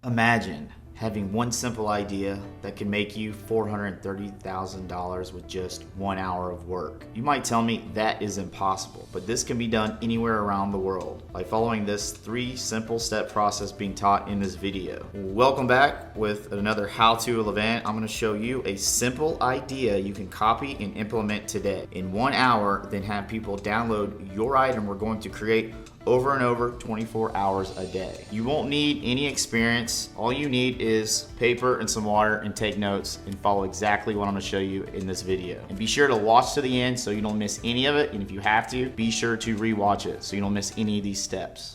Imagine having one simple idea that can make you $430,000 with just 1 hour of work. You might tell me that is impossible, but this can be done anywhere around the world by following this 3 simple step process being taught in this video. Welcome back with another how-to event. I'm going to show you a simple idea you can copy and implement today in 1 hour, then have people download your item we're going to create over and over 24 hours a day. You won't need any experience. All you need is paper and some water and take notes and follow exactly what I'm gonna show you in this video. And be sure to watch to the end so you don't miss any of it. And if you have to, be sure to rewatch it so you don't miss any of these steps.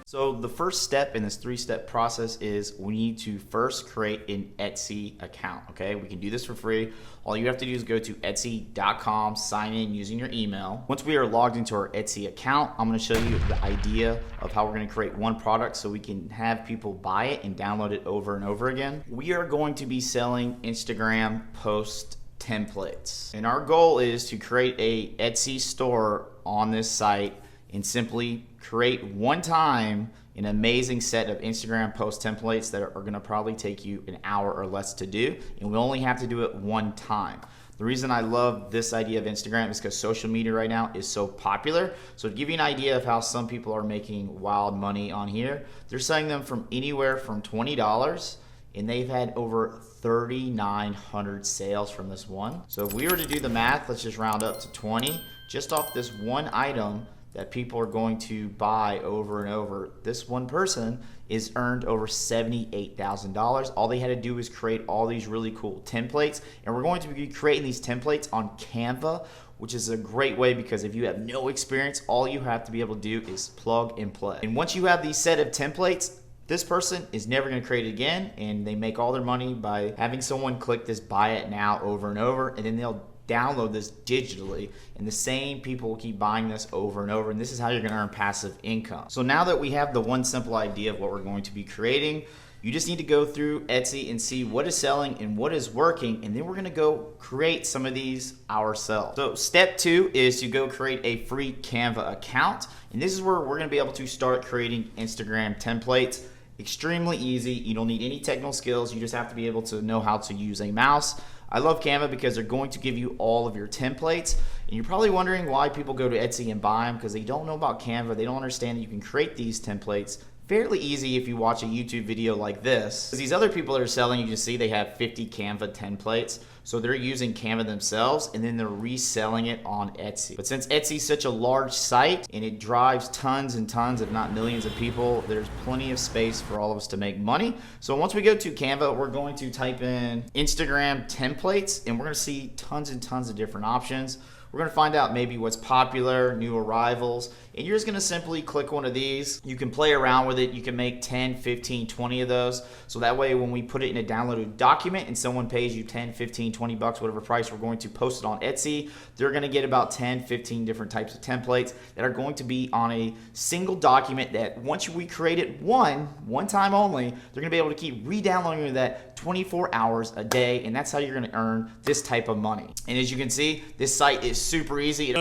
So the first step in this 3-step process is we need to first create an Etsy account, okay? We can do this for free. All you have to do is go to Etsy.com, sign in using your email. Once we are logged into our Etsy account, I'm gonna show you the idea of how we're gonna create one product so we can have people buy it and download it over and over again. We are going to be selling Instagram post templates. And our goal is to create a Etsy store on this site and simply create one time an amazing set of Instagram post templates that are gonna probably take you an hour or less to do, and we only have to do it one time. The reason I love this idea of Instagram is because social media right now is so popular. So to give you an idea of how some people are making wild money on here, they're selling them from anywhere from $20, and they've had over 3,900 sales from this one. So if we were to do the math, let's just round up to 20, just off this one item that people are going to buy over and over. This one person is earned over $78,000. All they had to do was create all these really cool templates, and we're going to be creating these templates on Canva, which is a great way because if you have no experience, all you have to be able to do is plug and play. And once you have these set of templates, this person is never going to create it again, and they make all their money by having someone click this buy it now over and over, and then they'll download this digitally, and the same people will keep buying this over and over, and this is how you're going to earn passive income. So now that we have the one simple idea of what we're going to be creating, you just need to go through Etsy and see what is selling and what is working, and then we're going to go create some of these ourselves. So step 2 is to go create a free Canva account, and this is where we're going to be able to start creating Instagram templates. Extremely easy. You don't need any technical skills. You just have to be able to know how to use a mouse. I love Canva because they're going to give you all of your templates, and you're probably wondering why people go to Etsy and buy them, because they don't know about Canva. They don't understand that you can create these templates fairly easy if you watch a YouTube video like this. These other people that are selling, you can see they have 50 Canva templates. So they're using Canva themselves and then they're reselling it on Etsy. But since Etsy is such a large site and it drives tons and tons, if not millions of people, there's plenty of space for all of us to make money. So once we go to Canva, we're going to type in Instagram templates, and we're gonna see tons and tons of different options. We're gonna find out maybe what's popular, new arrivals, and you're just gonna simply click one of these. You can play around with it. You can make 10, 15, 20 of those. So that way when we put it in a downloaded document and someone pays you 10, 15, 20 bucks, whatever price we're going to post it on Etsy, they're gonna get about 10, 15 different types of templates that are going to be on a single document that once we create it one time only, they're gonna be able to keep re-downloading that 24 hours a day, and that's how you're gonna earn this type of money. And as you can see, this site is super easy.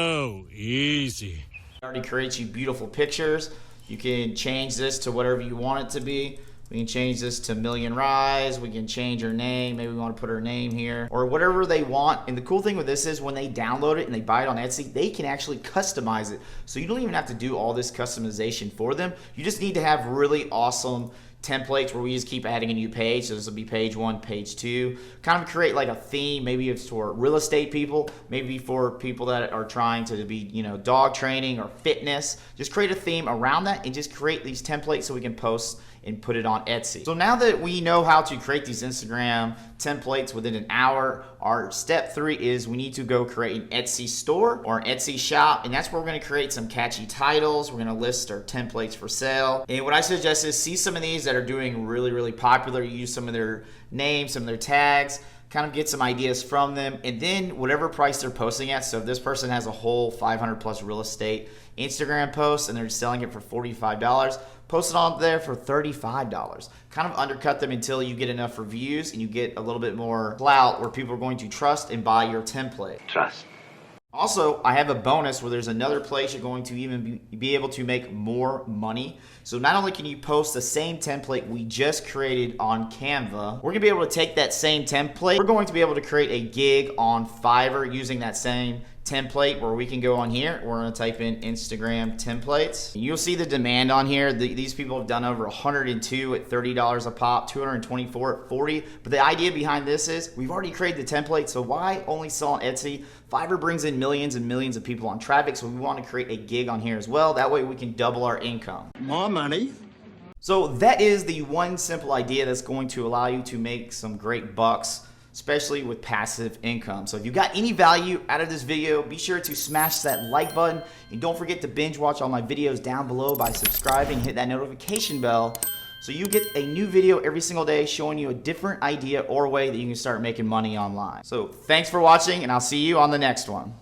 Easy. It already creates you beautiful pictures. You can change this to whatever you want it to be. We can change this to Million Rise. We can change her name. Maybe we want to put her name here or whatever they want. And the cool thing with this is when they download it and they buy it on Etsy, they can actually customize it. So you don't even have to do all this customization for them. You just need to have really awesome templates where we just keep adding a new page. So this will be page 1, page 2. Kind of create like a theme. Maybe it's for real estate people, maybe for people that are trying to be, dog training or fitness. Just create a theme around that and just create these templates so we can post and put it on Etsy. So now that we know how to create these Instagram templates within an hour, our step 3 is we need to go create an Etsy store or an Etsy shop, and that's where we're gonna create some catchy titles. We're gonna list our templates for sale. And what I suggest is see some of these that are doing really, really popular. You use some of their names, some of their tags, kind of get some ideas from them, and then whatever price they're posting at. So if this person has a whole 500 plus real estate Instagram post and they're selling it for $45, post it on there for $35. Kind of undercut them until you get enough reviews and you get a little bit more clout where people are going to trust and buy your template. Trust. Also, I have a bonus where there's another place you're going to even be able to make more money. So not only can you post the same template we just created on Canva, we're gonna be able to take that same template. We're going to be able to create a gig on Fiverr using that same template, where we can go on here. We're gonna type in Instagram templates. You'll see the demand on here. These people have done over 102 at $30 a pop, 224 at 40. But the idea behind this is we've already created the template, so why only sell on Etsy? Fiverr brings in millions and millions of people on traffic, so we want to create a gig on here as well. That way we can double our income. More money. So that is the one simple idea that's going to allow you to make some great bucks, especially with passive income. So if you got any value out of this video, be sure to smash that like button, and don't forget to binge watch all my videos down below by subscribing, hit that notification bell so you get a new video every single day showing you a different idea or way that you can start making money online. So thanks for watching, and I'll see you on the next one.